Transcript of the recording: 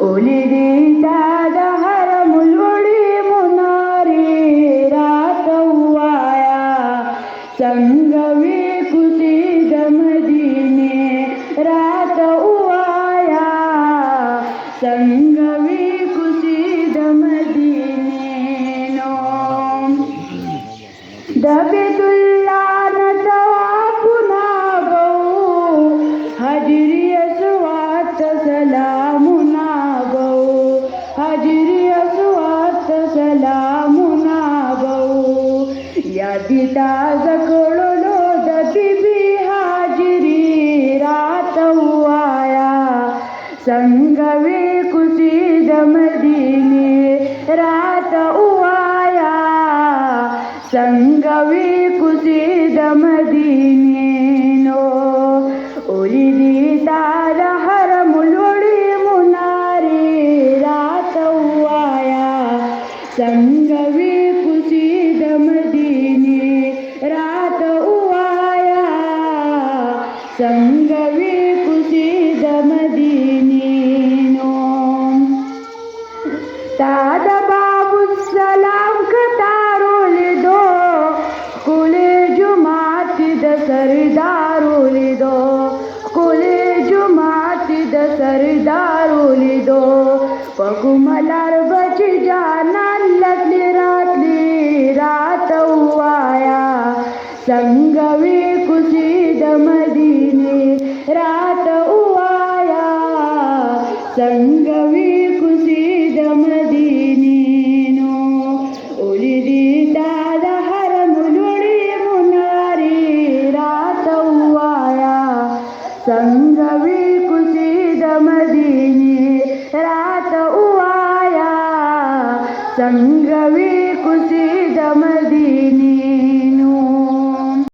ओलिदी दादहर मुलुडी मुनारी रात उवाया संगवी कुसी दमदीने रात उवाया संगवी कुसी दमदीने नो दबितुल्ला नटवा पुन्हा गौ हजरी अस्वात सलामुना गौ हजरी अस्वात सलामुना गौ यादिता जकळलो दबिबी हाजरी रात उवाया संगवे कुसी दमदीने रात उवाया संगवे कुसी दमदीने नो ओलिदी दादहर मुलुडी मुनारी रात उवाया संगवे कुसी दमदीने रात उवाया संगवे कुसी दमदीने नो दादा बाबू सलाम कतारोल दो कुले जुमाती द सरदारोल दो कुले जुमाती द सरदारोल दो पगुमलार बची जानान लगली रात उवाया संगवे कुसी दमदीने रात उवाया संगवे कुसी दमदीने नो ओलिदी दादहर मुलुडी मुनारी रात उवाया संगवे कुसी दमदीने रात उवाया संगवे कुसी दम